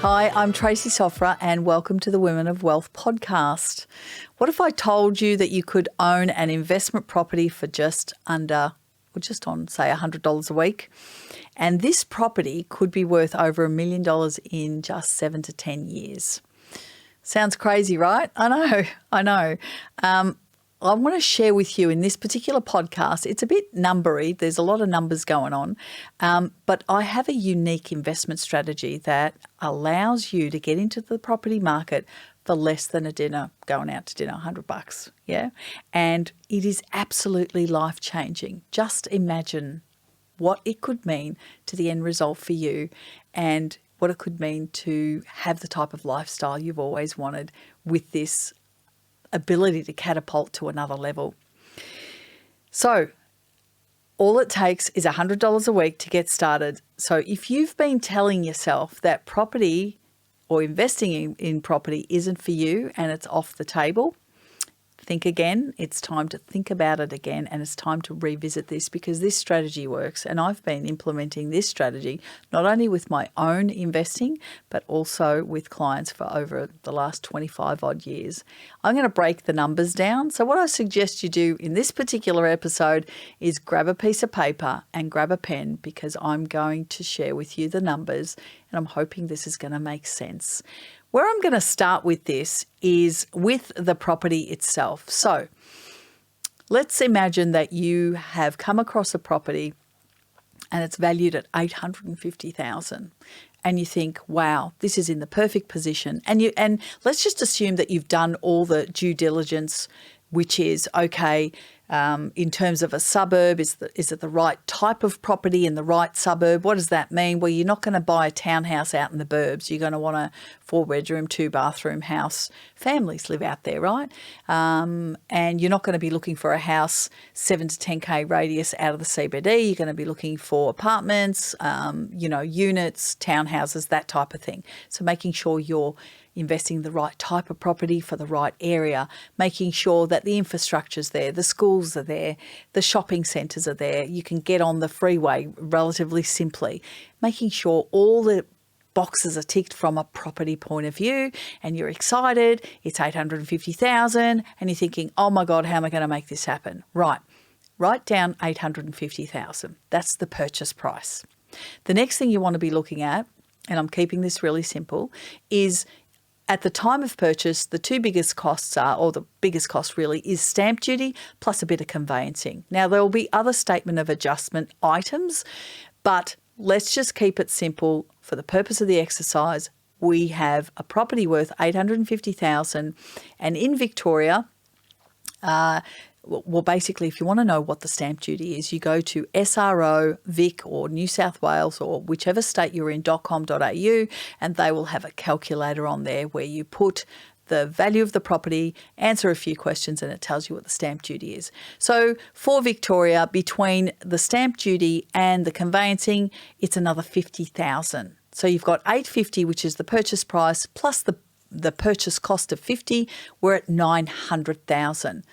Hi, I'm Tracy Sofra and welcome to the Women of Wealth podcast. What if I told you that you could own an investment property for just on, say, $100 a week? And this property could be worth over $1 million in just 7 to 10 years. Sounds crazy, right? I know. I want to share with you in this particular podcast, it's a bit numbery, there's a lot of numbers going on, but I have a unique investment strategy that allows you to get into the property market for less than a dinner, going out to dinner, $100, yeah? And it is absolutely life-changing. Just imagine what it could mean to the end result for you and what it could mean to have the type of lifestyle you've always wanted with this ability to catapult to another level. So all it takes is $100 a week to get started. So if you've been telling yourself that property or investing in property isn't for you and it's off the table, think again. It's time to think about it again, and it's time to revisit this because this strategy works. And I've been implementing this strategy not only with my own investing, but also with clients for over the last 25 odd years. I'm going to break the numbers down. So what I suggest you do in this particular episode is grab a piece of paper and grab a pen because I'm going to share with you the numbers and I'm hoping this is going to make sense. Where I'm going to start with this is with the property itself. So let's imagine that you have come across a property and it's valued at $850,000 and you think, wow, this is in the perfect position. And let's just assume that you've done all the due diligence, which is, okay, in terms of a suburb, is it the right type of property in the right suburb? What does that mean? Well, you're not going to buy a townhouse out in the burbs. You're going to want a 4-bedroom, 2-bathroom house. Families live out there, right? And you're not going to be looking for a house 7 to 10K radius out of the CBD. You're going to be looking for apartments, units, townhouses, that type of thing. So making sure you're investing the right type of property for the right area, making sure that the infrastructure's there, the schools are there, the shopping centres are there, you can get on the freeway relatively simply, making sure all the boxes are ticked from a property point of view, and you're excited, it's $850,000 and you're thinking, oh my God, how am I going to make this happen? Right, write down $850,000. That's the purchase price. The next thing you want to be looking at, and I'm keeping this really simple, is at the time of purchase, the two biggest costs are, or the biggest cost really, is stamp duty plus a bit of conveyancing. Now, there will be other statement of adjustment items, but let's just keep it simple for the purpose of the exercise. We have a property worth $850,000, and in Victoria, well, basically, if you want to know what the stamp duty is, you go to SRO, Vic or New South Wales or whichever state you're in, .com.au, and they will have a calculator on there where you put the value of the property, answer a few questions, and it tells you what the stamp duty is. So for Victoria, between the stamp duty and the conveyancing, it's another $50,000. So you've got $850, which is the purchase price, plus the purchase cost of $50, we're at $900,000.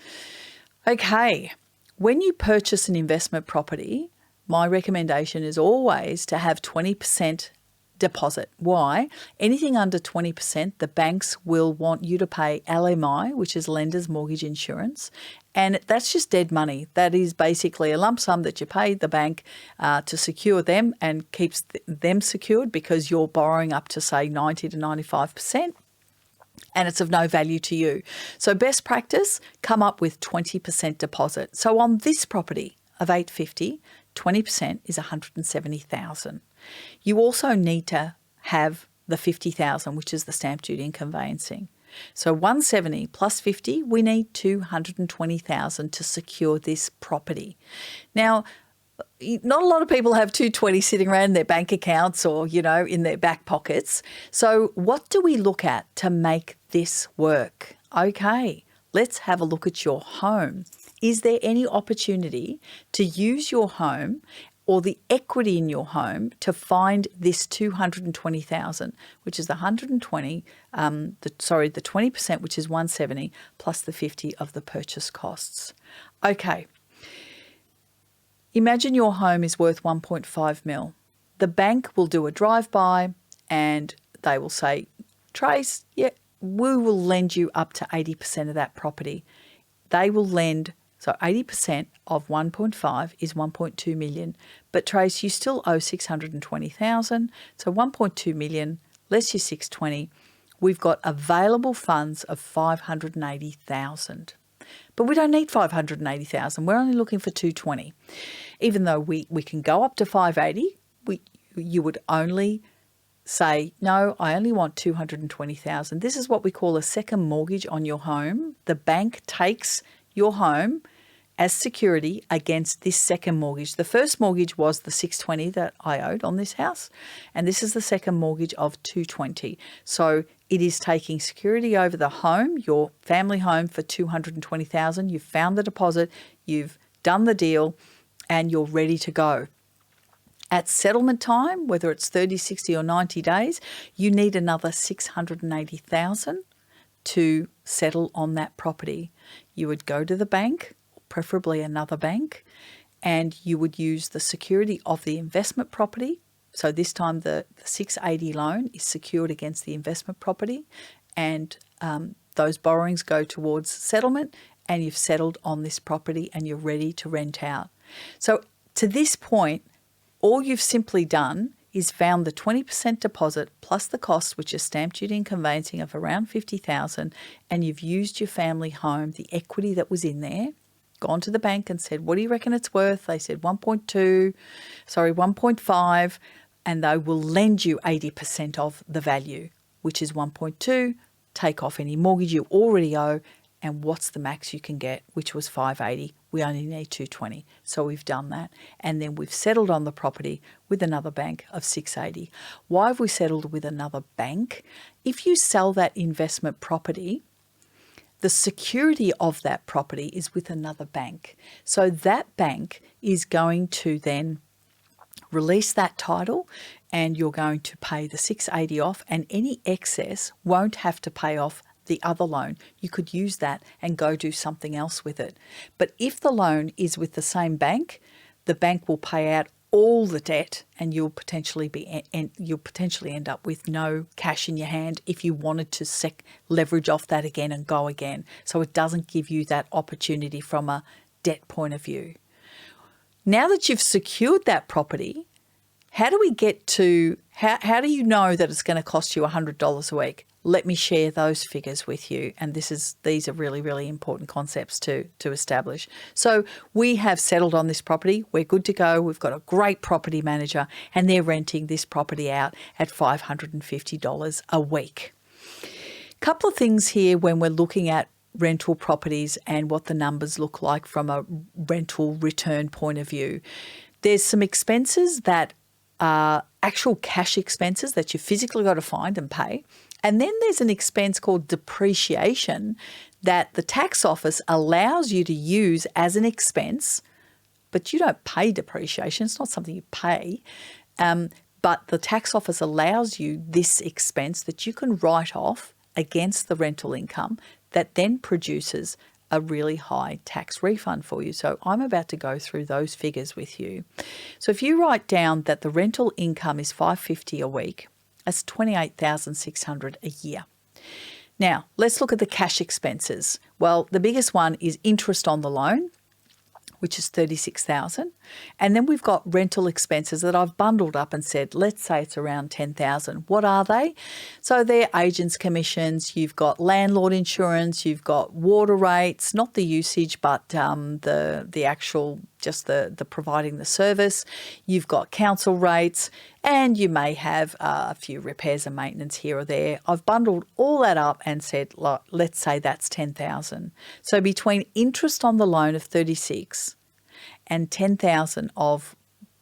Okay, when you purchase an investment property, my recommendation is always to have 20% deposit. Why? Anything under 20%, the banks will want you to pay LMI, which is Lender's Mortgage Insurance, and that's just dead money. That is basically a lump sum that you pay the bank to secure them and keeps them secured because you're borrowing up to, say, 90 to 95%. And it's of no value to you. So best practice, come up with 20% deposit. So on this property of $850, 20% is $170,000. You also need to have the $50,000, which is the stamp duty and conveyancing. So 170 plus 50, we need 220,000 to secure this property. Now, not a lot of people have 220 sitting around in their bank accounts or, in their back pockets. So what do we look at to make this work? Okay, let's have a look at your home. Is there any opportunity to use your home or the equity in your home to find this 220,000, which is the 120, the 20%, which is 170, plus the 50 of the purchase costs. Okay. Imagine your home is worth 1.5 mil. The bank will do a drive-by and they will say, Trace, yeah, we will lend you up to 80% of that property. They will lend, so 80% of 1.5 is 1.2 million. But Trace, you still owe 620,000. So 1.2 million less your 620. We've got available funds of 580,000. But we don't need 580,000. We're only looking for 220. Even though we can go up to 580, you would only say, no, I only want 220,000. This is what we call a second mortgage on your home. The bank takes your home as security against this second mortgage. The first mortgage was the 620 that I owed on this house, and this is the second mortgage of 220. So it is taking security over the home, your family home, for 220,000. You've found the deposit, you've done the deal, and you're ready to go. At settlement time, whether it's 30, 60 or 90 days, you need another 680,000 to settle on that property. You would go to the bank, preferably another bank, and you would use the security of the investment property. So this time the 680 loan is secured against the investment property, and those borrowings go towards settlement, and you've settled on this property and you're ready to rent out. So to this point, all you've simply done is found the 20% deposit plus the cost, which is stamp duty and conveyancing of around 50,000, and you've used your family home, the equity that was in there, gone to the bank and said, what do you reckon it's worth? They said 1.5, and they will lend you 80% of the value, which is 1.2, take off any mortgage you already owe, and what's the max you can get, which was 580. We only need 220. So we've done that. And then we've settled on the property with another bank of 680. Why have we settled with another bank? If you sell that investment property, the security of that property is with another bank. So that bank is going to then release that title, and you're going to pay the 680 off, and any excess won't have to pay off the other loan. You could use that and go do something else with it. But if the loan is with the same bank, the bank will pay out all the debt, and you'll potentially end up with no cash in your hand if you wanted to leverage off that again and go again. So it doesn't give you that opportunity from a debt point of view. Now that you've secured that property, how do we get to, how do you know that it's going to cost you $100 a week? Let me share those figures with you. And these are really, really important concepts to establish. So we have settled on this property. We're good to go. We've got a great property manager, and they're renting this property out at $550 a week. Couple of things here when we're looking at rental properties and what the numbers look like from a rental return point of view. There's some expenses that are actual cash expenses that you physically got to find and pay. And then there's an expense called depreciation that the tax office allows you to use as an expense, but you don't pay depreciation. It's not something you pay. But the tax office allows you this expense that you can write off against the rental income that then produces a really high tax refund for you. So I'm about to go through those figures with you. So if you write down that the rental income is $550 a week, that's $28,600 a year. Now, let's look at the cash expenses. Well, the biggest one is interest on the loan, which is $36,000. And then we've got rental expenses that I've bundled up and said, let's say it's around $10,000. What are they? So they're agents' commissions, you've got landlord insurance, you've got water rates, not the usage, but the actual, just the providing the service. You've got council rates, and you may have a few repairs and maintenance here or there. I've bundled all that up and said, let's say that's $10,000. So between interest on the loan of $36,000 and $10,000 of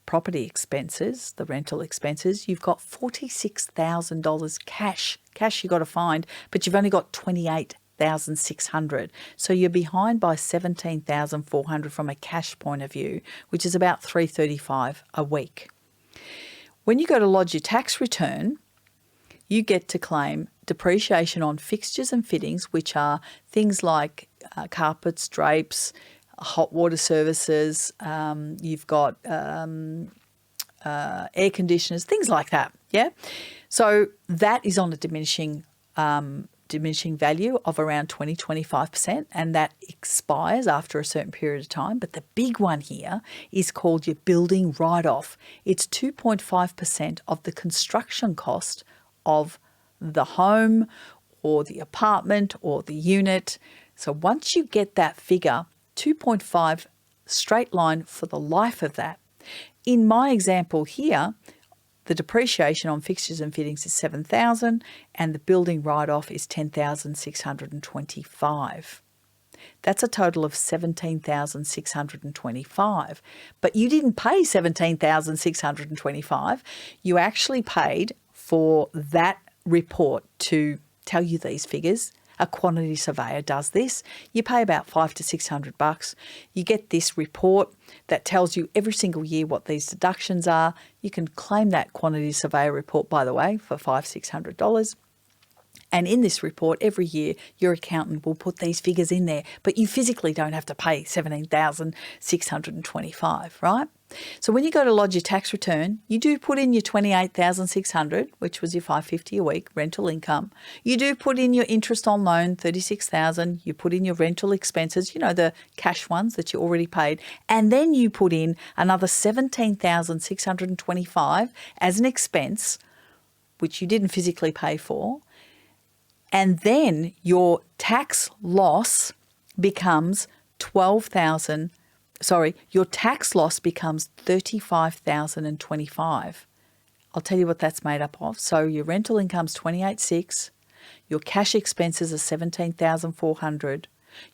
property expenses, the rental expenses, you've got $46,000 cash you got to find, but you've only got $28,600. So you're behind by $17,400 from a cash point of view, which is about $335 a week. When you go to lodge your tax return, you get to claim depreciation on fixtures and fittings, which are things like carpets, drapes, hot water services. You've got air conditioners, things like that. Yeah. So that is on a diminishing value of around 20-25%, and that expires after a certain period of time. But the big one here is called your building write-off. It's 2.5% of the construction cost of the home or the apartment or the unit. So once you get that figure, 2.5 straight line for the life of that. In my example here, the depreciation on fixtures and fittings is $7,000 and the building write-off is $10,625. That's a total of $17,625. But you didn't pay $17,625. You actually paid for that report to tell you these figures. A quantity surveyor does this. You pay about $500 to $600. You get this report that tells you every single year what these deductions are. You can claim that quantity surveyor report, by the way, for $500 to $600. And in this report, every year, your accountant will put these figures in there, but you physically don't have to pay $17,625, right? So when you go to lodge your tax return, you do put in your $28,600, which was your $550 a week rental income. You do put in your interest on loan, $36,000. You put in your rental expenses, the cash ones that you already paid, and then you put in another $17,625 as an expense, which you didn't physically pay for. And then your tax loss becomes your tax loss becomes $35,025. I'll tell you what that's made up of. So your rental income's $28,600, your cash expenses are $17,400,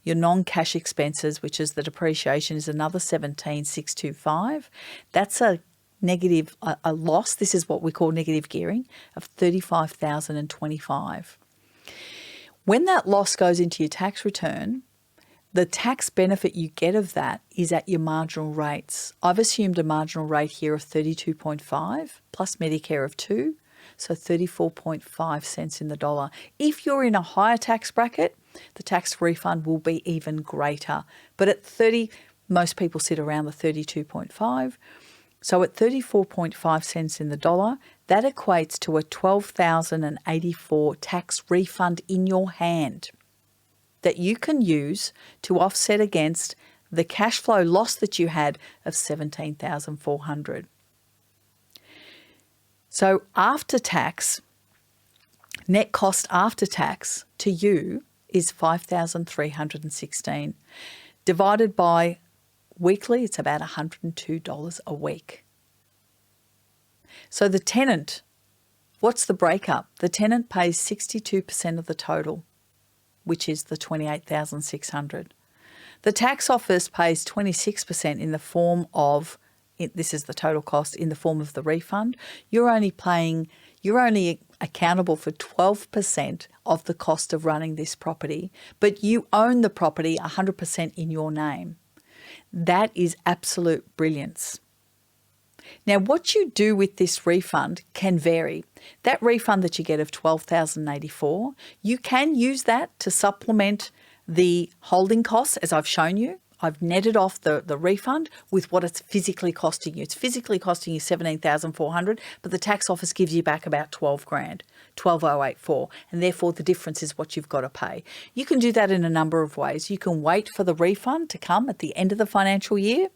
your non-cash expenses, which is the depreciation, is another $17,625. That's a loss. This is what we call negative gearing of $35,025. When that loss goes into your tax return, the tax benefit you get of that is at your marginal rates. I've assumed a marginal rate here of 32.5 plus Medicare of 2, so 34.5 cents in the dollar. If you're in a higher tax bracket, the tax refund will be even greater. But at 30, most people sit around the 32.5. So at 34.5 cents in the dollar, that equates to a $12,084 tax refund in your hand that you can use to offset against the cash flow loss that you had of $17,400. So after tax, net cost after tax to you is $5,316. Divided by weekly, it's about $102 a week. So the tenant, what's the breakup? The tenant pays 62% of the total, which is the $28,600. The tax office pays 26% in the form of, this is the total cost, in the form of the refund. You're only accountable for 12% of the cost of running this property, but you own the property 100% in your name. That is absolute brilliance. Now, what you do with this refund can vary. That refund that you get of $12,084, you can use that to supplement the holding costs, as I've shown you. I've netted off the refund with what it's physically costing you. It's physically costing you $17,400, but the tax office gives you back about $12,000, $12,084, and therefore the difference is what you've got to pay. You can do that in a number of ways. You can wait for the refund to come at the end of the financial year,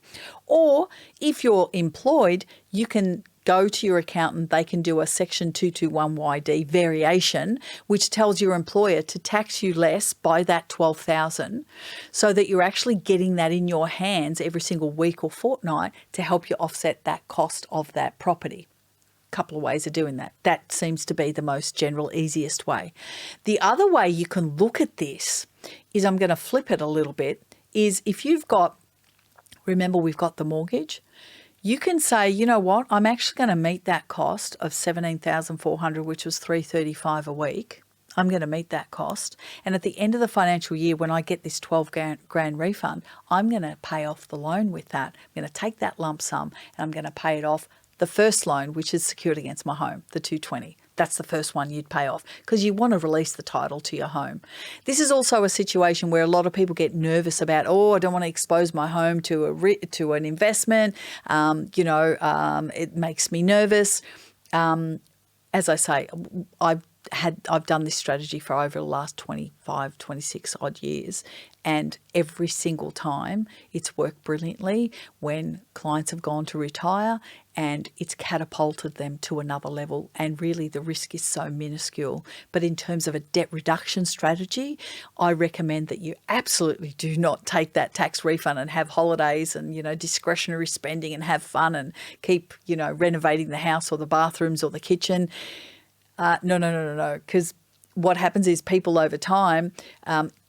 or if you're employed, you can go to your accountant. They can do a Section 221YD variation, which tells your employer to tax you less by that $12,000 so that you're actually getting that in your hands every single week or fortnight to help you offset that cost of that property. Couple of ways of doing that. That seems to be the most general, easiest way. The other way you can look at this is, I'm going to flip it a little bit, is if you've got, remember we've got the mortgage, you can say, you know what, I'm actually going to meet that cost of $17,400, which was $335 a week. I'm going to meet that cost. And at the end of the financial year, when I get this $12,000 refund, I'm going to pay off the loan with that. I'm going to take that lump sum and I'm going to pay it off the first loan, which is secured against my home, the $220,000. that's the first one you'd pay off because you want to release the title to your home. This is also a situation where a lot of people get nervous about, I don't want to expose my home to an investment. It makes me nervous. As I say, I've done this strategy for over the last 25, 26 odd years, and every single time it's worked brilliantly when clients have gone to retire and it's catapulted them to another level, and really the risk is so minuscule. But in terms of a debt reduction strategy, I recommend that you absolutely do not take that tax refund and have holidays and, discretionary spending and have fun and keep, renovating the house or the bathrooms or the kitchen. No. Because what happens is people over time,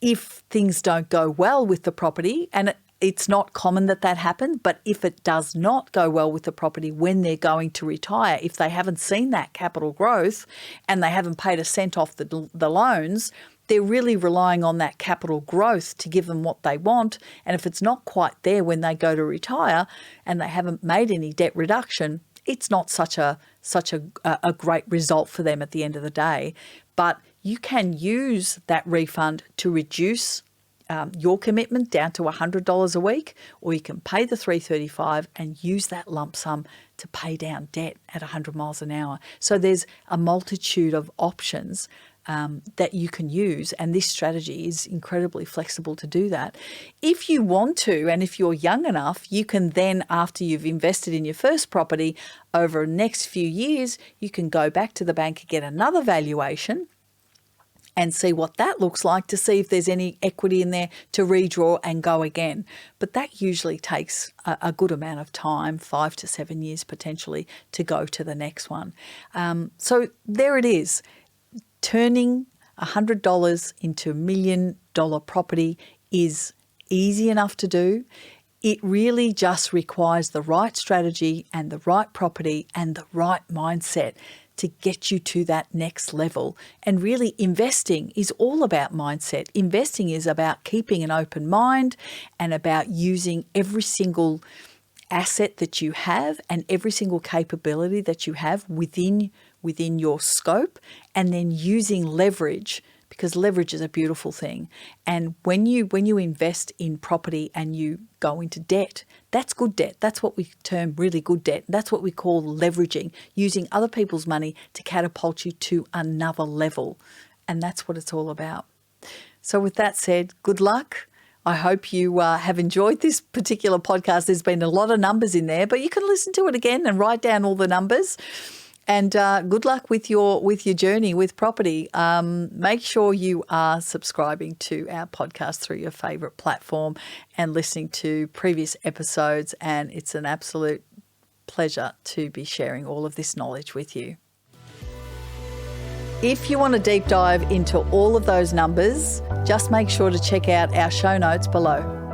if things don't go well with the property, and it's not common that happens, but if it does not go well with the property when they're going to retire, if they haven't seen that capital growth and they haven't paid a cent off the loans, they're really relying on that capital growth to give them what they want. And if it's not quite there when they go to retire and they haven't made any debt reduction, it's not such a great result for them at the end of the day. But you can use that refund to reduce your commitment down to $100 a week, or you can pay the $335 and use that lump sum to pay down debt at 100 miles an hour. So there's a multitude of options that you can use, and this strategy is incredibly flexible to do that. If you want to, and if you're young enough, you can then, after you've invested in your first property, over the next few years, you can go back to the bank and get another valuation and see what that looks like, to see if there's any equity in there to redraw and go again. But that usually takes a good amount of time, 5 to 7 years potentially, to go to the next one. So there it is. Turning $100 into $1 million property is easy enough to do. It really just requires the right strategy and the right property and the right mindset to get you to that next level. And really, investing is all about mindset. Investing is about keeping an open mind and about using every single asset that you have and every single capability that you have within your scope, and then using leverage, because leverage is a beautiful thing. And when you invest in property and you go into debt, that's good debt. That's what we term really good debt. That's what we call leveraging, using other people's money to catapult you to another level. And that's what it's all about. So with that said, good luck. I hope you have enjoyed this particular podcast. There's been a lot of numbers in there, but you can listen to it again and write down all the numbers. And good luck with your journey with property. Make sure you are subscribing to our podcast through your favourite platform and listening to previous episodes. And it's an absolute pleasure to be sharing all of this knowledge with you. If you want to deep dive into all of those numbers, just make sure to check out our show notes below.